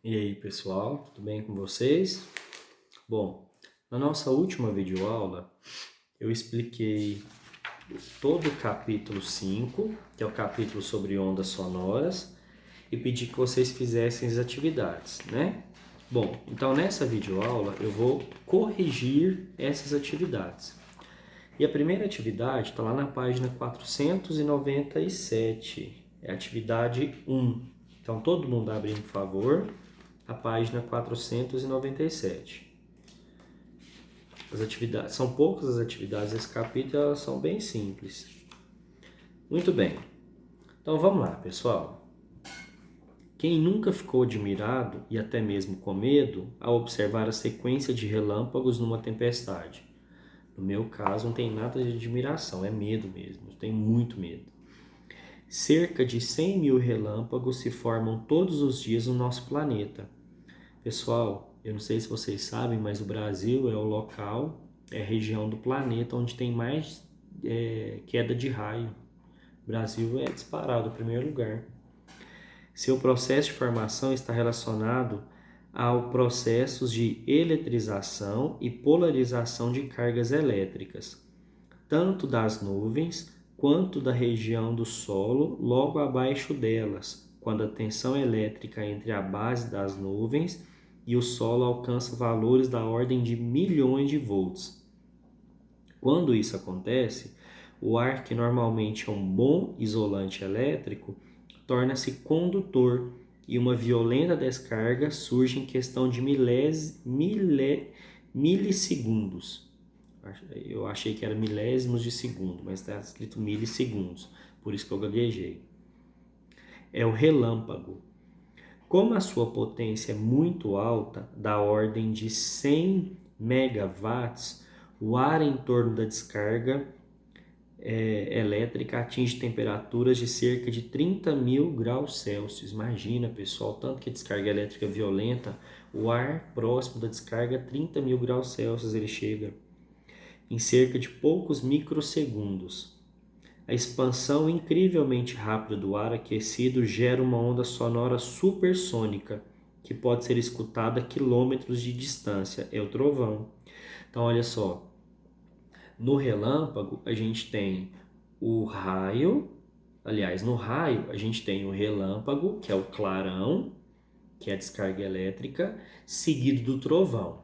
E aí, pessoal, tudo bem com vocês? Bom, na nossa última videoaula, eu expliquei todo o capítulo 5, que é o capítulo sobre ondas sonoras, e pedi que vocês fizessem as atividades, né? Bom, então nessa videoaula eu vou corrigir essas atividades. E a primeira atividade está lá na página 497, é a atividade 1. Então todo mundo abre, por favor, a página 497. As atividades, são poucas as atividades desse capítulo, elas são bem simples. Muito bem. Então vamos lá, pessoal. Quem nunca ficou admirado e até mesmo com medo ao observar a sequência de relâmpagos numa tempestade? No meu caso, não tem nada de admiração, é medo mesmo. Eu tenho muito medo. Cerca de 100 mil relâmpagos se formam todos os dias no nosso planeta. Pessoal, eu não sei se vocês sabem, mas o Brasil é o local, é a região do planeta onde tem mais queda de raio. O Brasil é disparado, o primeiro lugar. Seu processo de formação está relacionado ao processos de eletrização e polarização de cargas elétricas, tanto das nuvens quanto da região do solo logo abaixo delas, quando a tensão elétrica entre a base das nuvens e o solo alcança valores da ordem de milhões de volts. Quando isso acontece, o ar, que normalmente é um bom isolante elétrico, torna-se condutor e uma violenta descarga surge em questão de milissegundos. Eu achei que era milésimos de segundo, mas está escrito milissegundos, por isso que eu gaguejei. É o relâmpago. Como a sua potência é muito alta, da ordem de 100 megawatts, o ar em torno da descarga elétrica atinge temperaturas de cerca de 30 mil graus Celsius. Imagina, pessoal, tanto que a descarga elétrica é violenta, o ar próximo da descarga, 30 mil graus Celsius ele chega em cerca de poucos microsegundos. A expansão incrivelmente rápida do ar aquecido gera uma onda sonora supersônica que pode ser escutada a quilômetros de distância. É o trovão. Então, olha só. No relâmpago, a gente tem o raio. Aliás, no raio, a gente tem o relâmpago, que é o clarão, que é a descarga elétrica, seguido do trovão.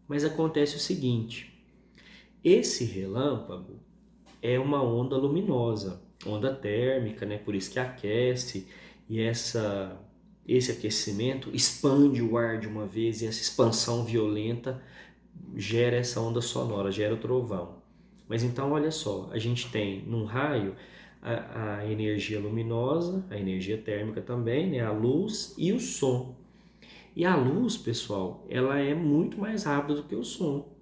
Mas acontece o seguinte: esse relâmpago é uma onda luminosa, onda térmica, né? Por isso que aquece e esse aquecimento expande o ar de uma vez e essa expansão violenta gera essa onda sonora, gera o trovão. Mas então olha só, a gente tem num raio a energia luminosa, a energia térmica também, né? A luz e o som. E a luz, pessoal, ela é muito mais rápida do que o som.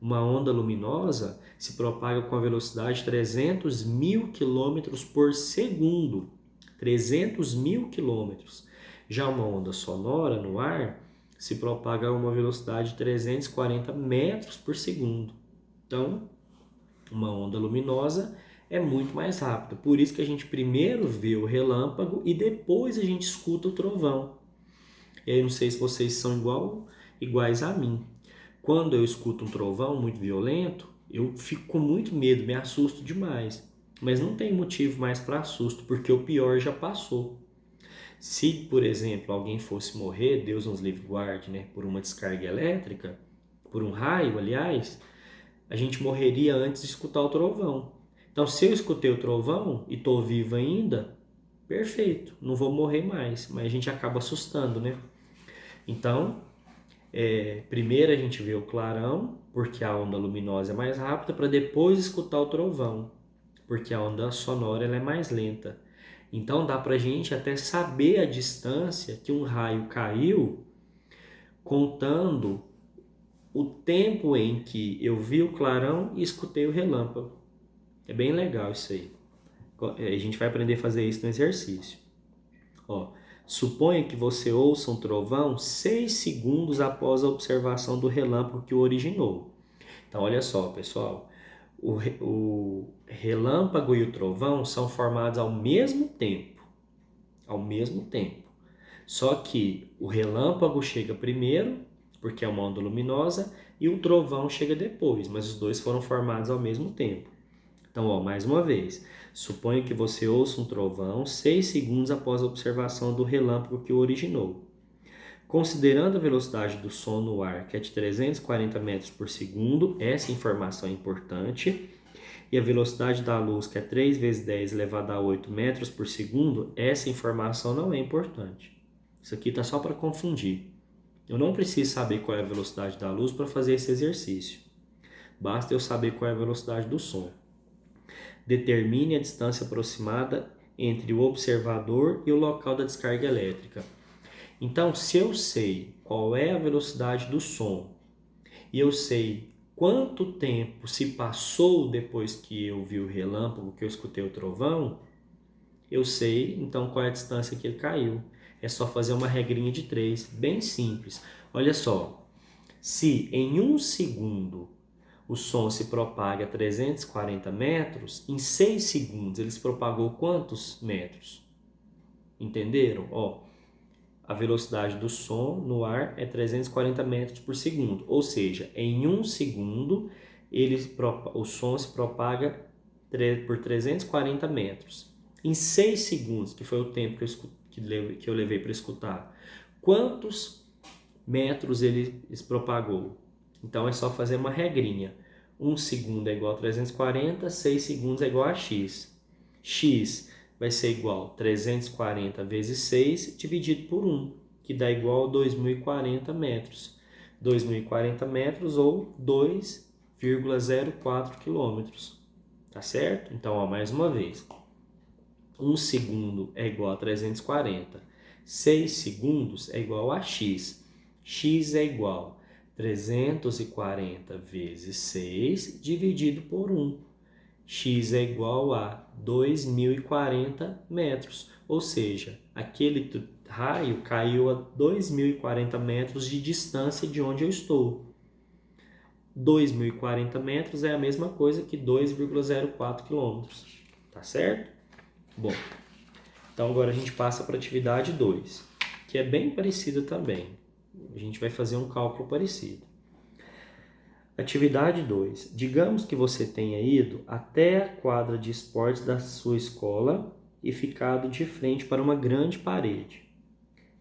Uma onda luminosa se propaga com a velocidade de 300 mil quilômetros por segundo. 300 mil quilômetros. Já uma onda sonora no ar se propaga a uma velocidade de 340 metros por segundo. Então, uma onda luminosa é muito mais rápida. Por isso que a gente primeiro vê o relâmpago e depois a gente escuta o trovão. Eu não sei se vocês são iguais a mim. Quando eu escuto um trovão muito violento, eu fico com muito medo, me assusto demais. Mas não tem motivo mais para assusto, porque o pior já passou. Se, por exemplo, alguém fosse morrer, Deus nos livre e guarde, né, por uma descarga elétrica, por um raio, aliás, a gente morreria antes de escutar o trovão. Então, se eu escutei o trovão e estou vivo ainda, perfeito, não vou morrer mais, mas a gente acaba assustando, né? Então, primeiro a gente vê o clarão, porque a onda luminosa é mais rápida, para depois escutar o trovão, porque a onda sonora ela é mais lenta. Então dá para a gente até saber a distância que um raio caiu, contando o tempo em que eu vi o clarão e escutei o relâmpago. É bem legal isso aí. A gente vai aprender a fazer isso no exercício. Ó, suponha que você ouça um trovão 6 segundos após a observação do relâmpago que o originou. Então, olha só, pessoal. O relâmpago e o trovão são formados ao mesmo tempo. Ao mesmo tempo. Só que o relâmpago chega primeiro, porque é uma onda luminosa, e o trovão chega depois, mas os dois foram formados ao mesmo tempo. Então, ó, mais uma vez, suponho que você ouça um trovão 6 segundos após a observação do relâmpago que o originou. Considerando a velocidade do som no ar, que é de 340 metros por segundo, essa informação é importante, e a velocidade da luz, que é 3 vezes 10 elevado a 8 metros por segundo, essa informação não é importante. Isso aqui está só para confundir. Eu não preciso saber qual é a velocidade da luz para fazer esse exercício. Basta eu saber qual é a velocidade do som. Determine a distância aproximada entre o observador e o local da descarga elétrica. Então, se eu sei qual é a velocidade do som e eu sei quanto tempo se passou depois que eu vi o relâmpago, que eu escutei o trovão, eu sei então qual é a distância que ele caiu. É só fazer uma regrinha de 3, bem simples. Olha só, se em 1 segundo o som se propaga a 340 metros, em 6 segundos ele se propagou quantos metros? Entenderam? Ó, a velocidade do som no ar é 340 metros por segundo, ou seja, em 1 segundo o som se propaga por 340 metros. Em 6 segundos, que foi o tempo que eu levei para escutar, quantos metros ele se propagou? Então é só fazer uma regrinha. 1 segundo é igual a 340, 6 segundos é igual a x. X vai ser igual a 340 vezes 6 dividido por 1, que dá igual a 2.040 metros. 2.040 metros ou 2,04 quilômetros. Tá certo? Então, ó, mais uma vez. 1 segundo é igual a 340. 6 segundos é igual a x. X é igual a 340 vezes 6 dividido por 1. X é igual a 2.040 metros. Ou seja, aquele raio caiu a 2.040 metros de distância de onde eu estou. 2.040 metros é a mesma coisa que 2,04 quilômetros. Tá certo? Bom, então agora a gente passa para a atividade 2, que é bem parecida também. A gente vai fazer um cálculo parecido. Atividade 2. Digamos que você tenha ido até a quadra de esportes da sua escola e ficado de frente para uma grande parede.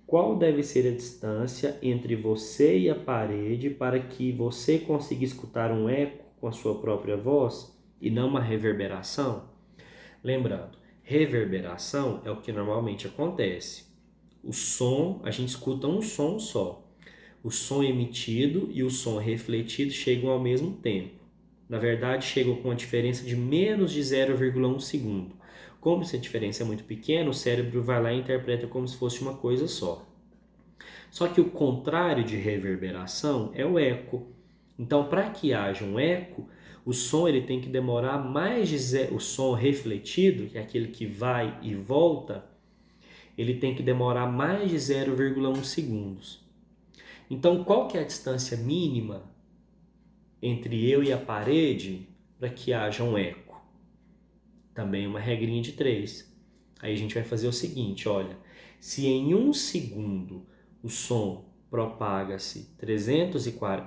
Qual deve ser a distância entre você e a parede para que você consiga escutar um eco com a sua própria voz e não uma reverberação? Lembrando, reverberação é o que normalmente acontece. O som, a gente escuta um som só. O som emitido e o som refletido chegam ao mesmo tempo. Na verdade, chegam com a diferença de menos de 0,1 segundo. Como essa diferença é muito pequena, o cérebro vai lá e interpreta como se fosse uma coisa só. Só que o contrário de reverberação é o eco. Então, para que haja um eco, o som ele tem que demorar mais de o som refletido, que é aquele que vai e volta, ele tem que demorar mais de 0,1 segundos. Então, qual que é a distância mínima entre eu e a parede para que haja um eco? Também uma regrinha de 3. Aí a gente vai fazer o seguinte, olha, se em 1 segundo o som propaga-se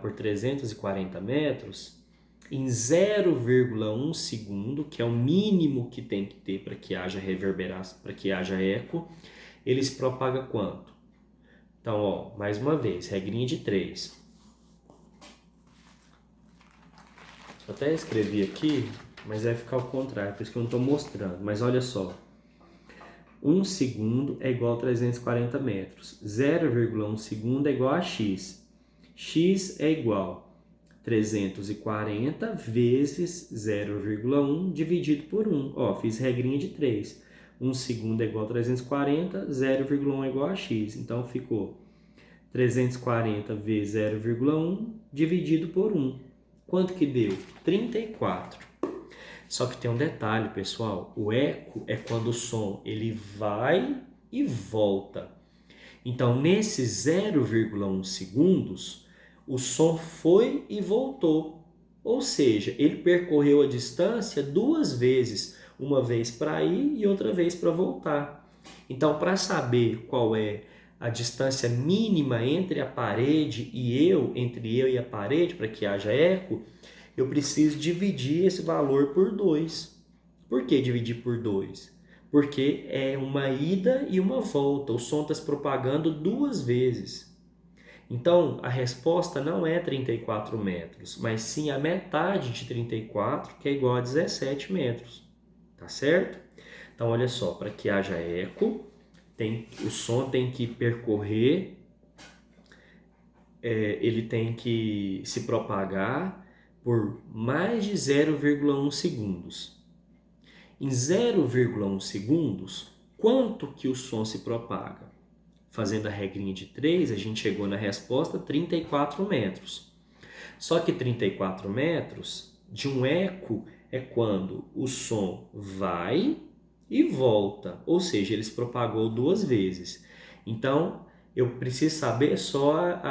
por 340 metros, em 0,1 segundo, que é o mínimo que tem que ter para que haja reverberação, para que haja eco, ele se propaga quanto? Então, ó, mais uma vez, regrinha de 3. Eu até escrevi aqui, mas vai ficar ao contrário, por isso que eu não estou mostrando. Mas olha só, 1 segundo é igual a 340 metros. 0,1 segundo é igual a x. X é igual a 340 vezes 0,1 dividido por 1. Ó, fiz regrinha de 3. 1 segundo é igual a 340, 0,1 é igual a x. Então, ficou 340 vezes 0,1 dividido por 1. Quanto que deu? 34. Só que tem um detalhe, pessoal. O eco é quando o som ele vai e volta. Então, nesses 0,1 segundos, o som foi e voltou. Ou seja, ele percorreu a distância 2 vezes. Uma vez para ir e outra vez para voltar. Então, para saber qual é a distância mínima entre a parede e eu, entre eu e a parede, para que haja eco, eu preciso dividir esse valor por 2. Por que dividir por 2? Porque é uma ida e uma volta. O som está se propagando duas vezes. Então, a resposta não é 34 metros, mas sim a metade de 34, que é igual a 17 metros. Tá certo? Então, olha só, para que haja eco, o som tem que percorrer, ele tem que se propagar por mais de 0,1 segundos. Em 0,1 segundos, quanto que o som se propaga? Fazendo a regrinha de 3, a gente chegou na resposta 34 metros. Só que 34 metros de um eco é quando o som vai e volta, ou seja, ele se propagou duas vezes. Então, eu preciso saber só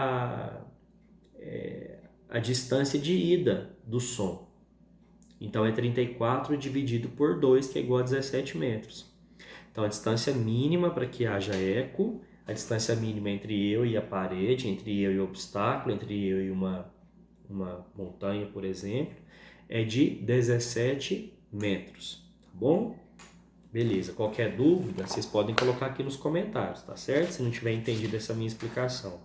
a distância de ida do som. Então, é 34 dividido por 2, que é igual a 17 metros. Então, a distância mínima para que haja eco, a distância mínima entre eu e a parede, entre eu e o obstáculo, entre eu e uma montanha, por exemplo, é de 17 metros, tá bom? Beleza, qualquer dúvida, vocês podem colocar aqui nos comentários, tá certo? Se não tiver entendido essa minha explicação.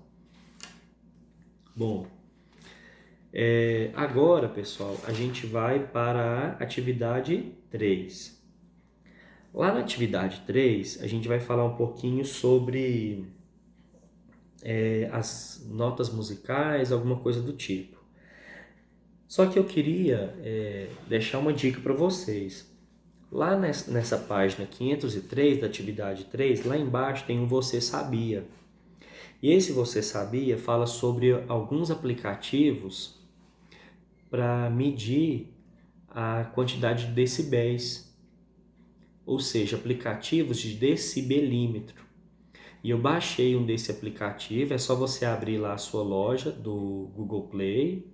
Bom, agora, pessoal, a gente vai para a atividade 3. Lá na atividade 3, a gente vai falar um pouquinho sobre as notas musicais, alguma coisa do tipo. Só que eu queria deixar uma dica para vocês. Lá nessa página 503 da atividade 3, lá embaixo tem um Você Sabia. E esse Você Sabia fala sobre alguns aplicativos para medir a quantidade de decibéis, ou seja, aplicativos de decibelímetro. E eu baixei um desse aplicativo, é só você abrir lá a sua loja do Google Play,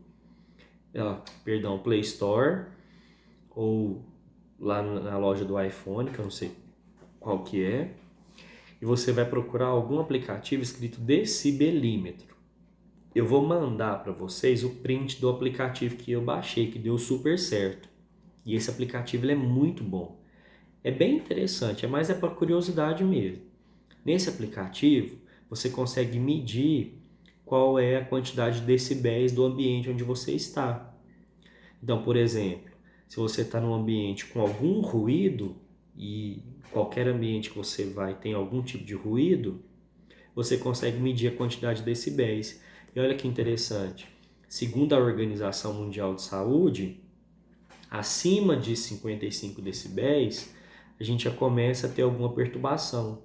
Play Store, ou lá na loja do iPhone, que eu não sei qual que é, e você vai procurar algum aplicativo escrito decibelímetro. Eu vou mandar para vocês o print do aplicativo que eu baixei, que deu super certo. E esse aplicativo ele é muito bom. É bem interessante, mas é para curiosidade mesmo. Nesse aplicativo, você consegue medir qual é a quantidade de decibéis do ambiente onde você está. Então, por exemplo, se você está num ambiente com algum ruído, e qualquer ambiente que você vai tem algum tipo de ruído, você consegue medir a quantidade de decibéis. E olha que interessante, segundo a Organização Mundial de Saúde, acima de 55 decibéis, a gente já começa a ter alguma perturbação.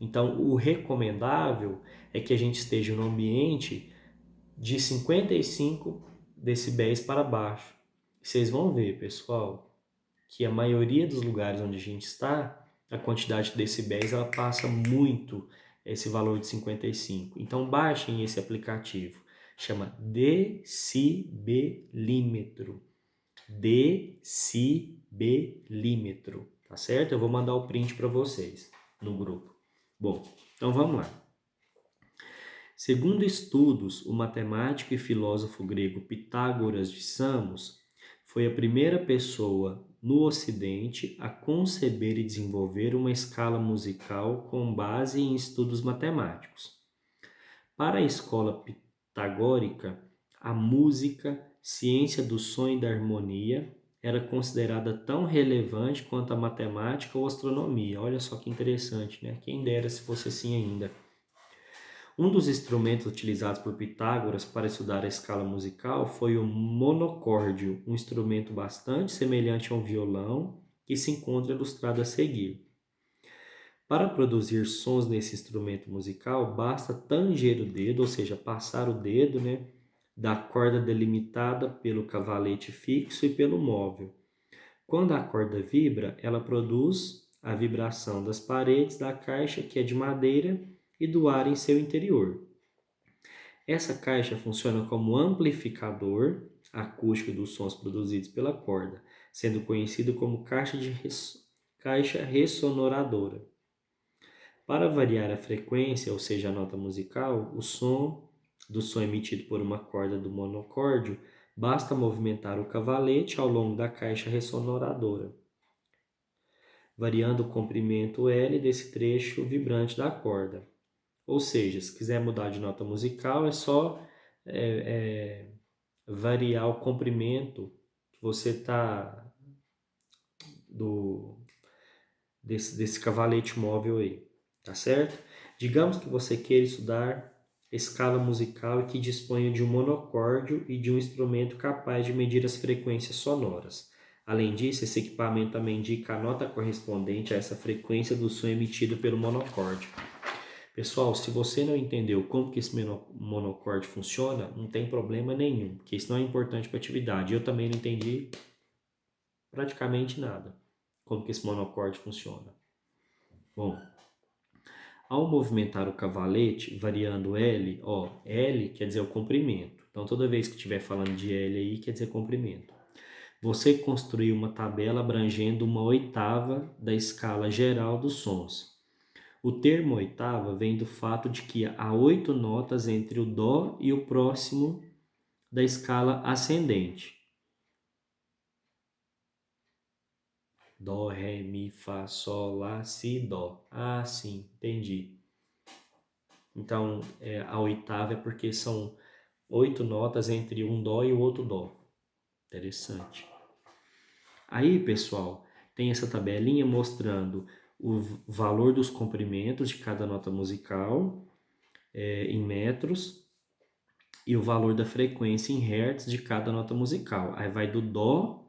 Então, o recomendável é que a gente esteja no ambiente de 55 decibéis para baixo. Vocês vão ver, pessoal, que a maioria dos lugares onde a gente está, a quantidade de decibéis ela passa muito esse valor de 55. Então, baixem esse aplicativo. Chama Decibelímetro. Decibelímetro, tá certo? Eu vou mandar o print para vocês no grupo. Bom, então vamos lá. Segundo estudos, o matemático e filósofo grego Pitágoras de Samos foi a primeira pessoa no Ocidente a conceber e desenvolver uma escala musical com base em estudos matemáticos. Para a escola pitagórica, a música, ciência do som e da harmonia, era considerada tão relevante quanto a matemática ou astronomia. Olha só que interessante, né? Quem dera se fosse assim ainda. Um dos instrumentos utilizados por Pitágoras para estudar a escala musical foi o monocórdio, um instrumento bastante semelhante a um violão que se encontra ilustrado a seguir. Para produzir sons nesse instrumento musical, basta tanger o dedo, ou seja, passar o dedo, da corda delimitada pelo cavalete fixo e pelo móvel. Quando a corda vibra, ela produz a vibração das paredes da caixa, que é de madeira, e do ar em seu interior. Essa caixa funciona como amplificador acústico dos sons produzidos pela corda, sendo conhecido como caixa ressonoradora. Para variar a frequência, ou seja, a nota musical, o som do som emitido por uma corda do monocórdio, basta movimentar o cavalete ao longo da caixa ressonoradora, variando o comprimento L desse trecho vibrante da corda. Ou seja, se quiser mudar de nota musical, é só variar o comprimento que você está desse cavalete móvel aí, tá certo? Digamos que você queira estudar escala musical e que disponha de um monocórdio e de um instrumento capaz de medir as frequências sonoras. Além disso, esse equipamento também indica a nota correspondente a essa frequência do som emitido pelo monocórdio. Pessoal, se você não entendeu como que esse monocórdio funciona, não tem problema nenhum, porque isso não é importante para a atividade. Eu também não entendi praticamente nada como que esse monocórdio funciona. Bom, ao movimentar o cavalete, variando L, L quer dizer o comprimento. Então, toda vez que estiver falando de L aí, quer dizer comprimento. Você construiu uma tabela abrangendo uma oitava da escala geral dos sons. O termo oitava vem do fato de que há 8 notas entre o Dó e o próximo da escala ascendente. Dó, Ré, Mi, Fá, Sol, Lá, Si, Dó. Ah, sim, entendi. Então, a oitava é porque são 8 notas entre um Dó e o outro Dó. Interessante. Aí, pessoal, tem essa tabelinha mostrando o valor dos comprimentos de cada nota musical em metros e o valor da frequência em hertz de cada nota musical. Aí vai do Dó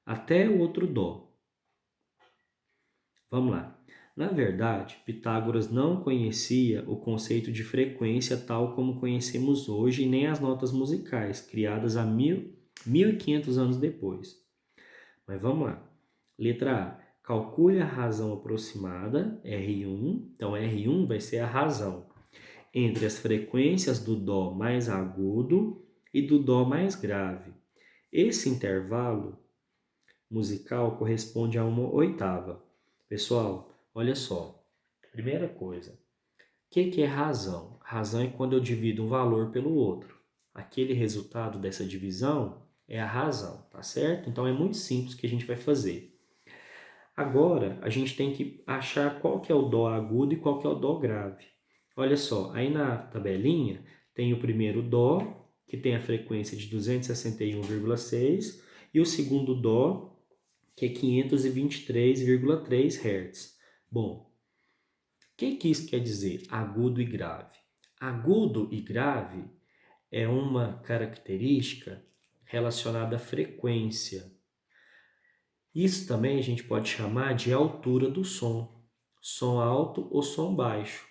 até o outro Dó. Vamos lá. Na verdade, Pitágoras não conhecia o conceito de frequência tal como conhecemos hoje, nem as notas musicais, criadas há 1500 anos depois. Mas vamos lá. Letra A. Calcule a razão aproximada, R1. Então, R1 vai ser a razão entre as frequências do Dó mais agudo e do Dó mais grave. Esse intervalo musical corresponde a uma oitava. Pessoal, olha só. Primeira coisa, o que é razão? Razão é quando eu divido um valor pelo outro. Aquele resultado dessa divisão é a razão, tá certo? Então é muito simples o que a gente vai fazer. Agora, a gente tem que achar qual que é o Dó agudo e qual que é o Dó grave. Olha só, aí na tabelinha tem o primeiro Dó, que tem a frequência de 261,6, e o segundo Dó, que é 523,3 Hz. Bom, o que isso quer dizer, agudo e grave? Agudo e grave é uma característica relacionada à frequência. Isso também a gente pode chamar de altura do som. Som alto ou som baixo.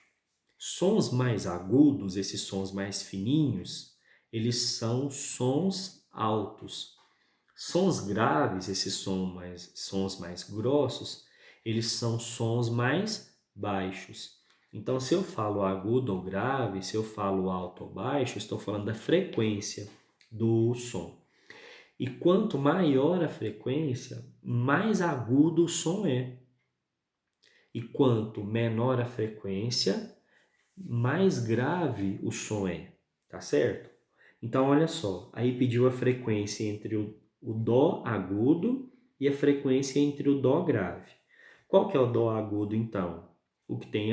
Sons mais agudos, esses sons mais fininhos, eles são sons altos. Sons graves, esses sons mais grossos, eles são sons mais baixos. Então, se eu falo agudo ou grave, se eu falo alto ou baixo, estou falando da frequência do som. E quanto maior a frequência, mais agudo o som é. E quanto menor a frequência, mais grave o som é. Tá certo? Então, olha só. Aí pediu a frequência entre o Dó agudo e a frequência entre o Dó grave. Qual que é o Dó agudo, então? O que tem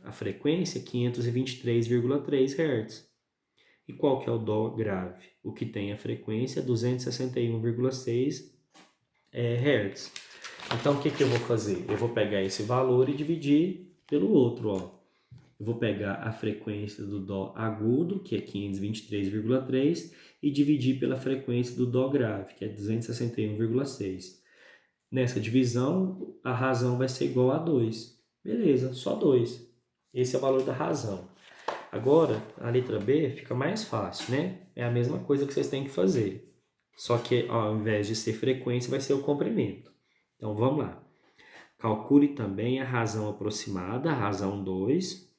a frequência 523,3 Hz. E qual que é o Dó grave? O que tem a frequência 261,6 Hz. Então, o que eu vou fazer? Eu vou pegar esse valor e dividir pelo outro. Eu vou pegar a frequência do Dó agudo, que é 523,3, e dividir pela frequência do Dó grave, que é 261,6. Nessa divisão, a razão vai ser igual a 2. Beleza, só 2. Esse é o valor da razão. Agora, a letra B fica mais fácil, né? É a mesma coisa que vocês têm que fazer. Só que ao invés de ser frequência, vai ser o comprimento. Então, vamos lá. Calcule também a razão aproximada, a razão 2,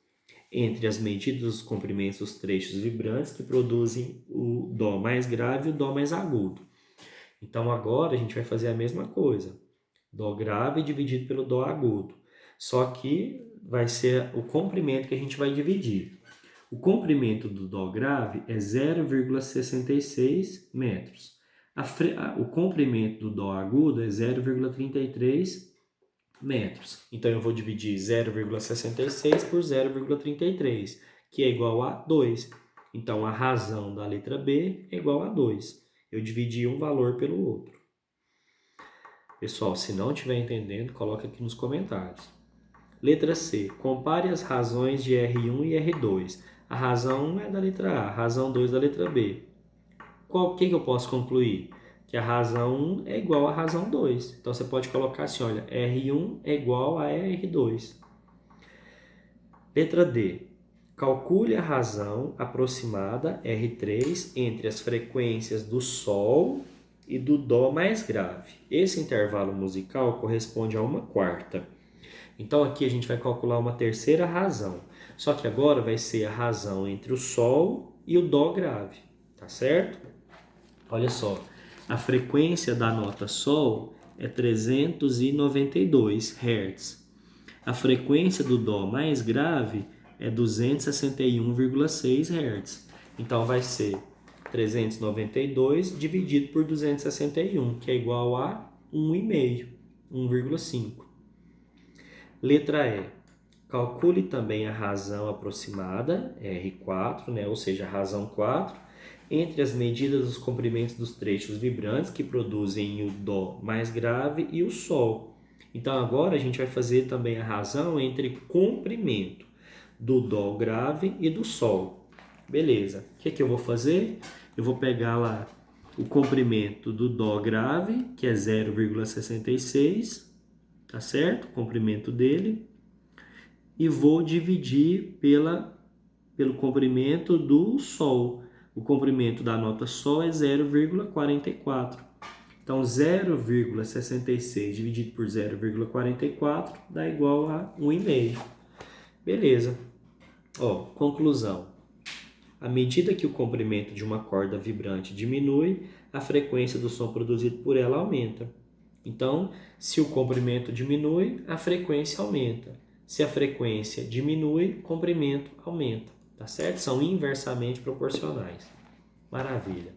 entre as medidas dos comprimentos dos trechos vibrantes que produzem o Dó mais grave e o Dó mais agudo. Então, agora a gente vai fazer a mesma coisa. Dó grave dividido pelo Dó agudo. Só que vai ser o comprimento que a gente vai dividir. O comprimento do Dó grave é 0,66 metros. O comprimento do Dó agudo é 0,33 metros. Então, eu vou dividir 0,66 por 0,33, que é igual a 2. Então, a razão da letra B é igual a 2. Eu dividi um valor pelo outro. Pessoal, se não estiver entendendo, coloca aqui nos comentários. Letra C. Compare as razões de R1 e R2. A razão 1 é da letra A, a razão 2 da letra B. O que eu posso concluir? Que a razão 1 é igual à razão 2. Então, você pode colocar assim, olha, R1 é igual a R2. Letra D. Calcule a razão aproximada, R3, entre as frequências do Sol e do Dó mais grave. Esse intervalo musical corresponde a uma quarta. Então, aqui a gente vai calcular uma terceira razão. Só que agora vai ser a razão entre o Sol e o Dó grave, tá certo? Olha só, a frequência da nota Sol é 392 Hz. A frequência do Dó mais grave é 261,6 Hz. Então, vai ser 392 dividido por 261, que é igual a 1,5, 1,5. Letra E. Calcule também a razão aproximada, R4, ou seja, a razão 4, entre as medidas dos comprimentos dos trechos vibrantes que produzem o Dó mais grave e o Sol. Então, agora a gente vai fazer também a razão entre comprimento do Dó grave e do Sol. Beleza. O que eu vou fazer? Eu vou pegar lá o comprimento do Dó grave, que é 0,66, tá certo? O comprimento dele. E vou dividir pelo comprimento do Sol. O comprimento da nota Sol é 0,44. Então, 0,66 dividido por 0,44 dá igual a 1,5. Beleza. Conclusão. À medida que o comprimento de uma corda vibrante diminui, a frequência do som produzido por ela aumenta. Então, se o comprimento diminui, a frequência aumenta. Se a frequência diminui, o comprimento aumenta. Tá certo? São inversamente proporcionais. Maravilha.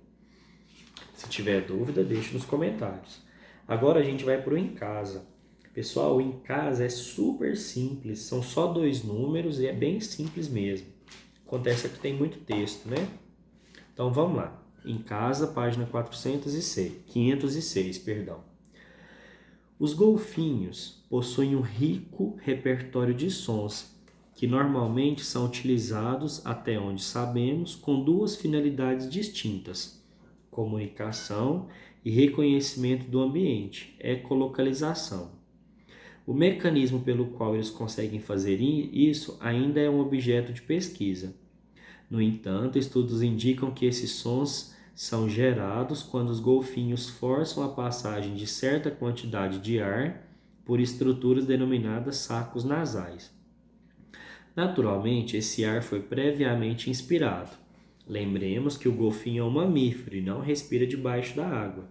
Se tiver dúvida, deixe nos comentários. Agora a gente vai para o em casa. Pessoal, o em casa é super simples. São só 2 números e é bem simples mesmo. Acontece que tem muito texto, né? Então, vamos lá. Em casa, página 506, perdão. Os golfinhos possuem um rico repertório de sons, que normalmente são utilizados, até onde sabemos, com 2 finalidades distintas: comunicação e reconhecimento do ambiente, ecolocalização. O mecanismo pelo qual eles conseguem fazer isso ainda é um objeto de pesquisa. No entanto, estudos indicam que esses sons são gerados quando os golfinhos forçam a passagem de certa quantidade de ar por estruturas denominadas sacos nasais. Naturalmente, esse ar foi previamente inspirado. Lembremos que o golfinho é um mamífero e não respira debaixo da água.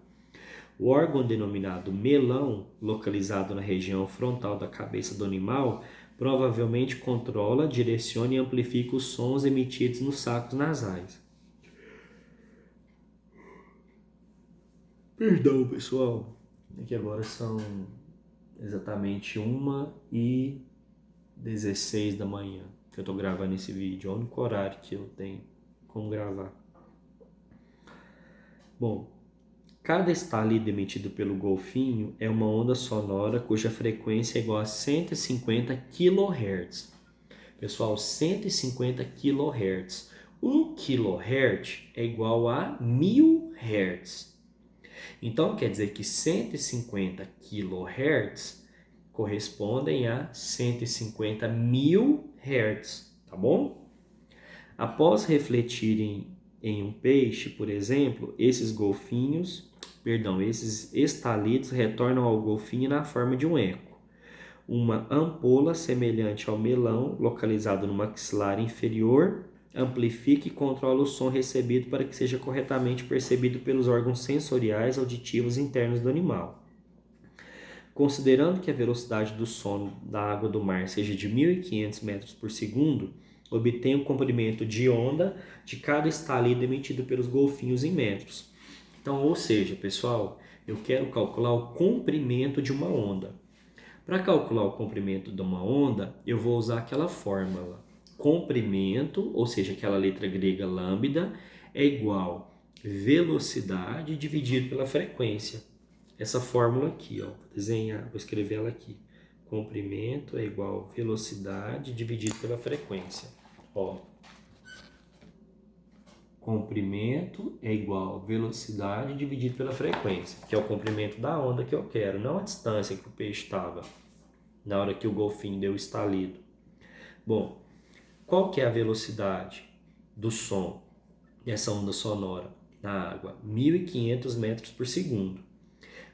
O órgão denominado melão, localizado na região frontal da cabeça do animal, provavelmente controla, direciona e amplifica os sons emitidos nos sacos nasais. Perdão, pessoal. Aqui agora são exatamente 1h16 da manhã que eu estou gravando esse vídeo. É o único horário que eu tenho como gravar. Bom, cada estalido emitido pelo golfinho é uma onda sonora cuja frequência é igual a 150 kHz. Pessoal, 150 kHz. 1 kHz é igual a 1000 Hz. Então, quer dizer que 150 kHz correspondem a 150 mil Hz, tá bom? Após refletirem em um peixe, por exemplo, esses estalidos retornam ao golfinho na forma de um eco. Uma ampola semelhante ao melão, localizado no maxilar inferior, amplifica e controla o som recebido para que seja corretamente percebido pelos órgãos sensoriais auditivos internos do animal. Considerando que a velocidade do som da água do mar seja de 1.500 metros por segundo, obtenha o comprimento de onda de cada estalido emitido pelos golfinhos em metros. Então, ou seja, pessoal, eu quero calcular o comprimento de uma onda. Para calcular o comprimento de uma onda, eu vou usar aquela fórmula. Comprimento, ou seja, aquela letra grega lambda, é igual velocidade dividido pela frequência. Essa fórmula aqui, ó, vou desenhar, vou escrever ela aqui. Comprimento é igual velocidade dividido pela frequência. Ó, comprimento é igual velocidade dividido pela frequência, que é o comprimento da onda que eu quero, não a distância que o peixe estava na hora que o golfinho deu o estalido. Bom, qual que é a velocidade do som dessa onda sonora na água? 1.500 metros por segundo.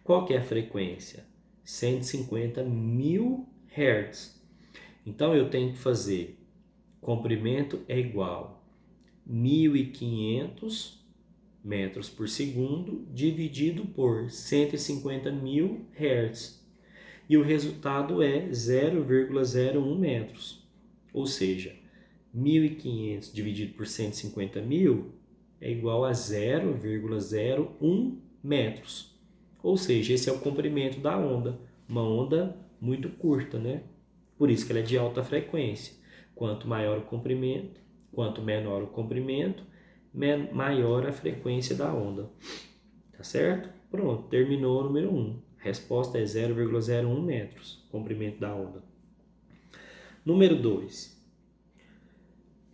Qual que é a frequência? 150 mil Hz. Então eu tenho que fazer comprimento é igual 1.500 metros por segundo dividido por 150 mil Hz. E o resultado é 0,01 metros. Ou seja, 1.500 dividido por 150 mil é igual a 0,01 metros. Ou seja, esse é o comprimento da onda. Uma onda muito curta, né? Por isso que ela é de alta frequência. Quanto maior o comprimento, quanto menor o comprimento, maior a frequência da onda. Tá certo? Pronto, terminou o número 1. A resposta é 0,01 metros, comprimento da onda. Número 2.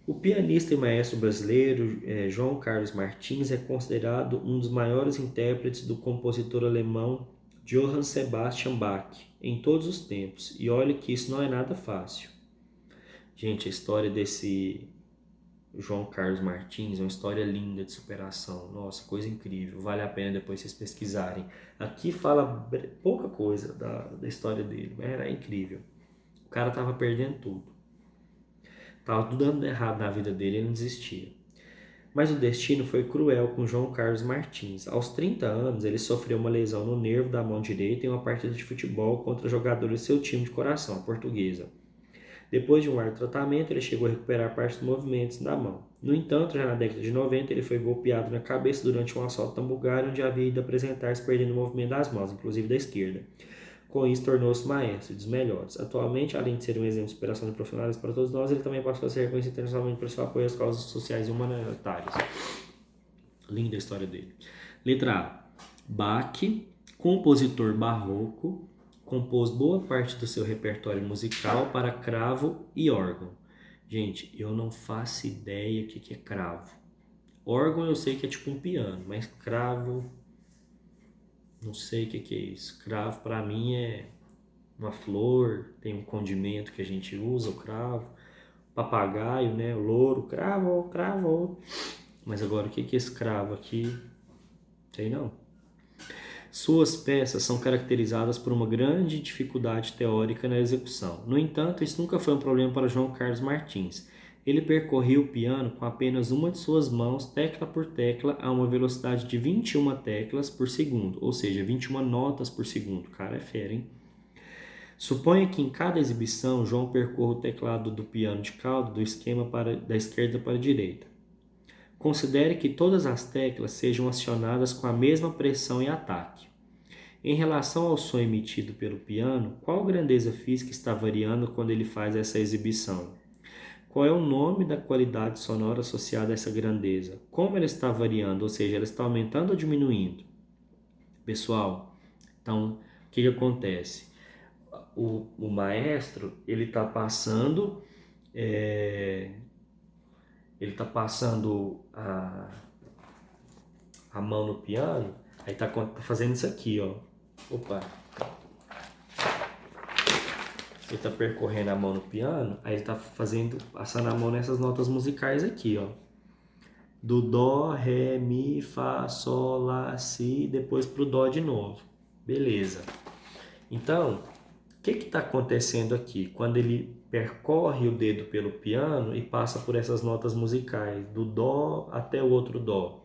O pianista e maestro brasileiro João Carlos Martins é considerado um dos maiores intérpretes do compositor alemão Johann Sebastian Bach em todos os tempos. E olha que isso não é nada fácil. Gente, a história desse João Carlos Martins é uma história linda de superação. Nossa, coisa incrível. Vale a pena depois vocês pesquisarem. Aqui fala pouca coisa da história dele, mas era incrível. O cara tava perdendo tudo. Tava tudo dando errado na vida dele e ele não desistia. Mas o destino foi cruel com João Carlos Martins. Aos 30 anos, ele sofreu uma lesão no nervo da mão direita em uma partida de futebol contra jogadores de seu time de coração, a Portuguesa. Depois de um árduo tratamento, ele chegou a recuperar parte dos movimentos da mão. No entanto, já na década de 90, ele foi golpeado na cabeça durante um assalto na Bulgária, onde havia ido apresentar-se perdendo o movimento das mãos, inclusive da esquerda. Com isso, tornou-se maestro dos melhores. Atualmente, além de ser um exemplo de superação de profissionais para todos nós, ele também passou a ser reconhecido internacionalmente por seu apoio às causas sociais e humanitárias. Linda a história dele. Letra A. Bach, compositor barroco, compôs boa parte do seu repertório musical para cravo e órgão. Gente, eu não faço ideia o que é cravo. Órgão eu sei que é tipo um piano, mas cravo, não sei o que é isso. Cravo para mim é uma flor, tem um condimento que a gente usa, o cravo. Papagaio, né? O louro, cravo, cravo. Mas agora o que é esse cravo aqui? Sei não. Suas peças são caracterizadas por uma grande dificuldade teórica na execução. No entanto, isso nunca foi um problema para João Carlos Martins. Ele percorria o piano com apenas uma de suas mãos, tecla por tecla, a uma velocidade de 21 teclas por segundo, ou seja, 21 notas por segundo. Cara, é fera, hein? Suponha que em cada exibição, João percorra o teclado do piano de cauda do esquema da esquerda para a direita. Considere que todas as teclas sejam acionadas com a mesma pressão e ataque. Em relação ao som emitido pelo piano, qual grandeza física está variando quando ele faz essa exibição? Qual é o nome da qualidade sonora associada a essa grandeza? Como ela está variando, ou seja, ela está aumentando ou diminuindo? Pessoal, então, o que acontece? O maestro, ele está passando... ele está passando a mão no piano, aí tá fazendo isso aqui, ó. Opa! Ele tá percorrendo a mão no piano, aí ele tá passando a mão nessas notas musicais aqui, ó. Do dó, ré, mi, fá, sol, lá, si, depois pro dó de novo. Beleza. Então, o que está acontecendo aqui? Quando ele percorre o dedo pelo piano e passa por essas notas musicais, do dó até o outro dó.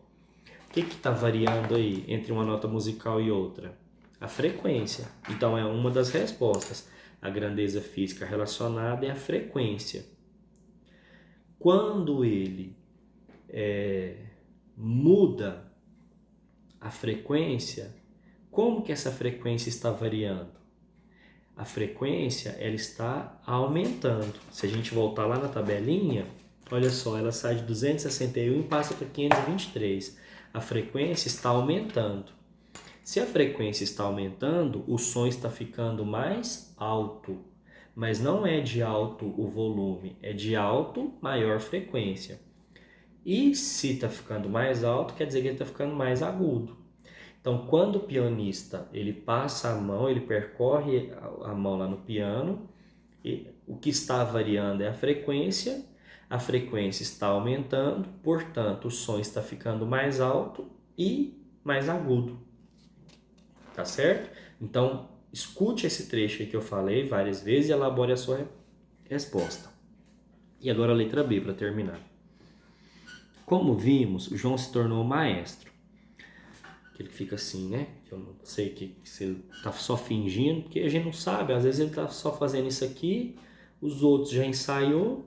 O que está variando aí entre uma nota musical e outra? A frequência. Então, é uma das respostas. A grandeza física relacionada é a frequência. Quando ele muda a frequência, como que essa frequência está variando? A frequência ela está aumentando. Se a gente voltar lá na tabelinha, olha só, ela sai de 261 e passa para 523. A frequência está aumentando. Se a frequência está aumentando, o som está ficando mais alto. Mas não é de alto o volume, é de alto maior frequência. E se está ficando mais alto, quer dizer que ele está ficando mais agudo. Então, quando o pianista ele passa a mão, ele percorre a mão lá no piano, e o que está variando é a frequência está aumentando, portanto, o som está ficando mais alto e mais agudo. Tá certo? Então, escute esse trecho aí que eu falei várias vezes e elabore a sua resposta. E agora a letra B para terminar. Como vimos, o João se tornou maestro. Ele fica assim, né? Eu não sei se ele tá só fingindo, porque a gente não sabe. Às vezes ele tá só fazendo isso aqui, os outros já ensaiou,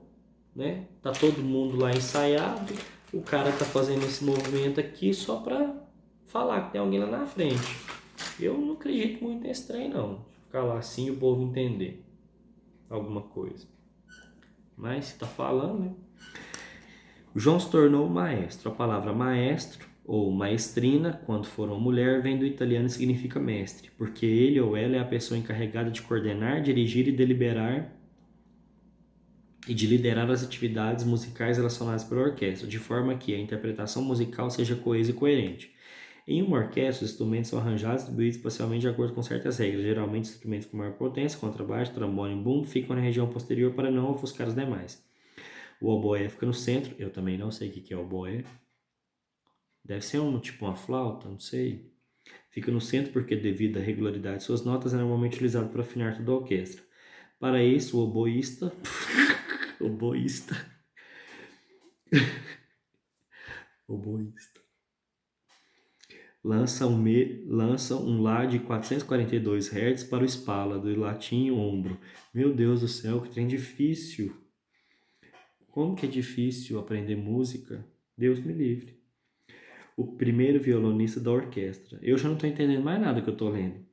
né? Tá todo mundo lá ensaiado, o cara tá fazendo esse movimento aqui só para falar que tem alguém lá na frente. Eu não acredito muito nesse trem, não. Ficar lá assim e o povo entender alguma coisa. Mas se tá falando, né? O João se tornou maestro. A palavra maestro ou maestrina, quando for uma mulher, vem do italiano e significa mestre, porque ele ou ela é a pessoa encarregada de coordenar, dirigir e deliberar e de liderar as atividades musicais relacionadas pela orquestra, de forma que a interpretação musical seja coesa e coerente. Em uma orquestra, os instrumentos são arranjados e distribuídos espacialmente de acordo com certas regras. Geralmente, instrumentos com maior potência, contrabaixo, trombone e bumbo, ficam na região posterior para não ofuscar os demais. O oboé fica no centro. Eu também não sei o que é oboé. Deve ser tipo uma flauta, não sei. Fica no centro porque, devido à regularidade de suas notas, é normalmente utilizado para afinar toda a orquestra. Para isso, o oboísta... oboísta... oboísta... lança um Lá de 442 Hz para o espala, do latim ombro. Meu Deus do céu, que trem difícil! Como que é difícil aprender música? Deus me livre. O primeiro violonista da orquestra. Eu já não estou entendendo mais nada que eu estou lendo.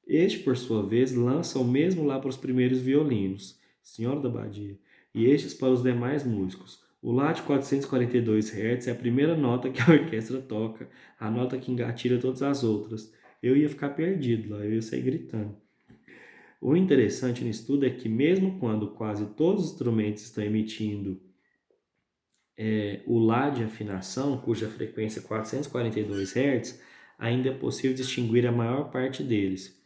Este, por sua vez, lança o mesmo Lá para os primeiros violinos, Senhora da Badia, e estes para os demais músicos. O Lá de 442 Hz é a primeira nota que a orquestra toca, a nota que engatilha todas as outras. Eu ia ficar perdido lá, eu ia sair gritando. O interessante nisso tudo é que, mesmo quando quase todos os instrumentos estão emitindo o Lá de afinação, cuja frequência é 442 Hz, ainda é possível distinguir a maior parte deles.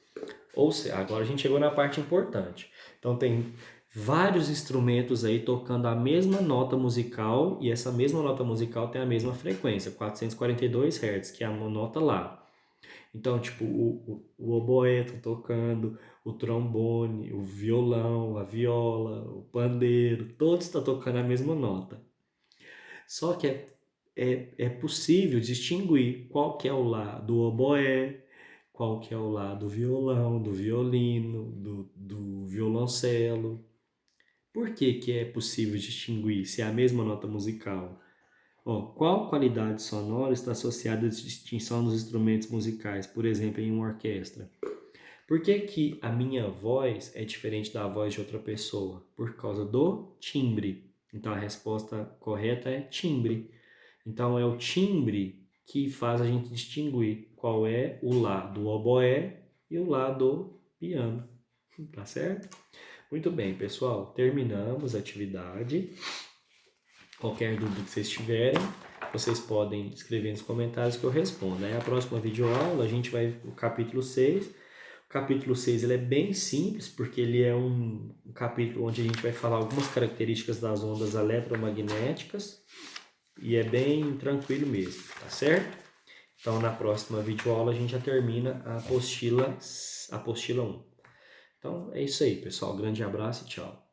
Ou seja, agora a gente chegou na parte importante. Então tem vários instrumentos aí tocando a mesma nota musical e essa mesma nota musical tem a mesma frequência, 442 Hz, que é a nota Lá. Então, tipo, o oboé tá tocando, o trombone, o violão, a viola, o pandeiro, todos estão tocando a mesma nota. Só que é possível distinguir qual que é o Lá do oboé, qual que é o Lá do violão, do violino, do violoncelo. Por que que é possível distinguir se é a mesma nota musical? Qual qualidade sonora está associada à distinção dos instrumentos musicais, por exemplo, em uma orquestra? Por que que a minha voz é diferente da voz de outra pessoa? Por causa do timbre. Então a resposta correta é timbre. Então é o timbre que faz a gente distinguir qual é o Lá do oboé e o Lá do piano. Tá certo? Muito bem, pessoal. Terminamos a atividade. Qualquer dúvida que vocês tiverem, vocês podem escrever nos comentários que eu respondo. Aí a próxima videoaula a gente vai o capítulo 6. O capítulo 6 ele é bem simples, porque ele é um capítulo onde a gente vai falar algumas características das ondas eletromagnéticas e é bem tranquilo mesmo, tá certo? Então na próxima videoaula a gente já termina a apostila 1. Então é isso aí, pessoal. Grande abraço e tchau.